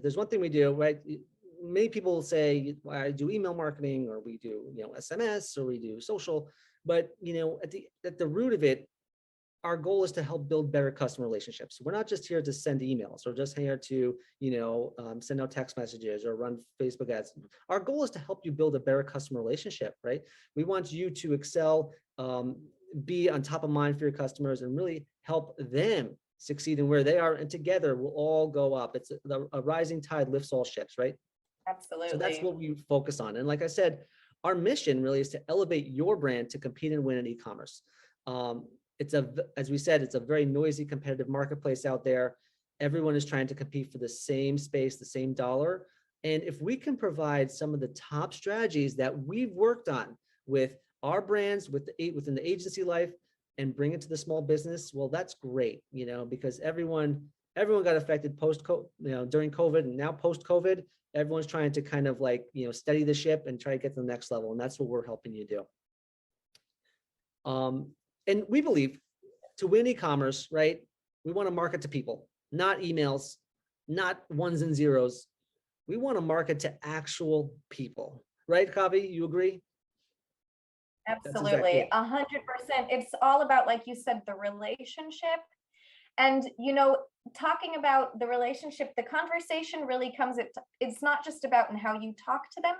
there's one thing we do, right? Many people say, well, I do email marketing, or we do, SMS, or we do social, but at the root of it, our goal is to help build better customer relationships. We're not just here to send emails, or just here to, send out text messages or run Facebook ads. Our goal is to help you build a better customer relationship, right? We want you to excel, be on top of mind for your customers, and really help them succeed in where they are. And together we'll all go up. It's a rising tide lifts all ships, right? Absolutely. So that's what we focus on. And like I said, our mission really is to elevate your brand to compete and win in e-commerce. As we said, it's a very noisy, competitive marketplace out there. Everyone is trying to compete for the same space, the same dollar. And if we can provide some of the top strategies that we've worked on with our brands, within the agency life, and bring it to the small business, well, that's great, because everyone got affected during COVID, and now post-COVID, everyone's trying to kind of steady the ship and try to get to the next level. And that's what we're helping you do. And we believe to win e-commerce, right, we want to market to people, not emails, not ones and zeros. We want to market to actual people, right, Kavi? You agree? Absolutely, 100%. It's all about, like you said, the relationship. And, talking about the relationship, the conversation really it's not just about how you talk to them,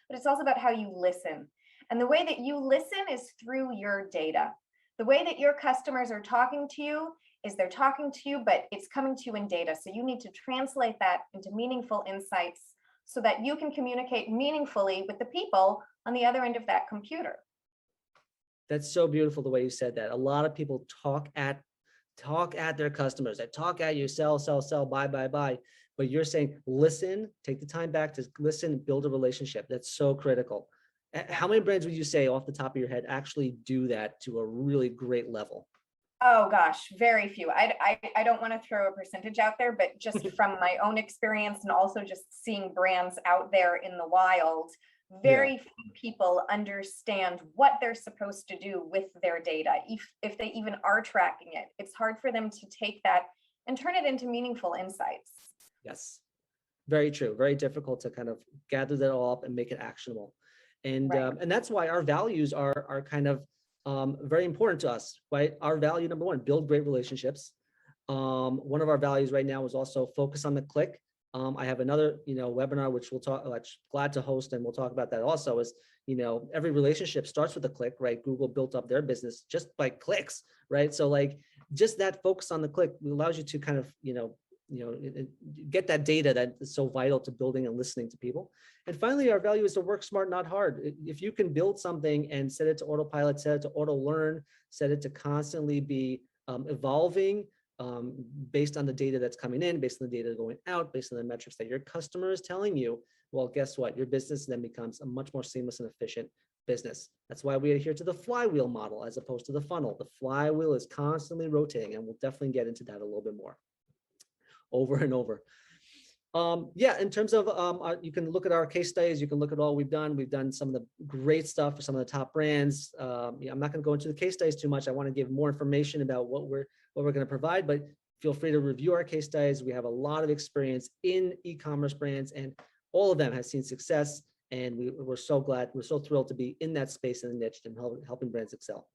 but it's also about how you listen. And the way that you listen is through your data. The way that your customers are talking to you is they're talking to you, but it's coming to you in data. So you need to translate that into meaningful insights so that you can communicate meaningfully with the people on the other end of that computer. That's so beautiful the way you said that. A lot of people talk at their customers. They talk at you, sell, buy. But you're saying, listen, take the time back to listen, build a relationship. That's so critical. How many brands would you say off the top of your head actually do that to a really great level? Oh gosh, very few. I don't want to throw a percentage out there, but just from my own experience and also just seeing brands out there in the wild, very few people understand what they're supposed to do with their data. If they even are tracking it, it's hard for them to take that and turn it into meaningful insights. Yes, very true. Very difficult to kind of gather that all up and make it actionable. And Right. And that's why our values are kind of very important to us, right? Our value number one, build great relationships. One of our values right now is also focus on the click. I have another, webinar which glad to host, and we'll talk about that also. Is every relationship starts with a click, right? Google built up their business just by clicks, right? So just that focus on the click allows you to kind of get that data that is so vital to building and listening to people. And finally, our value is to work smart, not hard. If you can build something and set it to autopilot, set it to auto learn, set it to constantly be evolving based on the data that's coming in, based on the data going out, based on the metrics that your customer is telling you, well, guess what? Your business then becomes a much more seamless and efficient business. That's why we adhere to the flywheel model as opposed to the funnel. The flywheel is constantly rotating, and we'll definitely get into that a little bit more over and over. In terms of, you can look at our case studies, you can look at all we've done. We've done some of the great stuff for some of the top brands. I'm not going to go into the case studies too much. I want to give more information about what we're going to provide, but feel free to review our case studies. We have a lot of experience in e-commerce brands, and all of them have seen success. And we're so glad, we're so thrilled to be in that space and the niche and helping brands excel.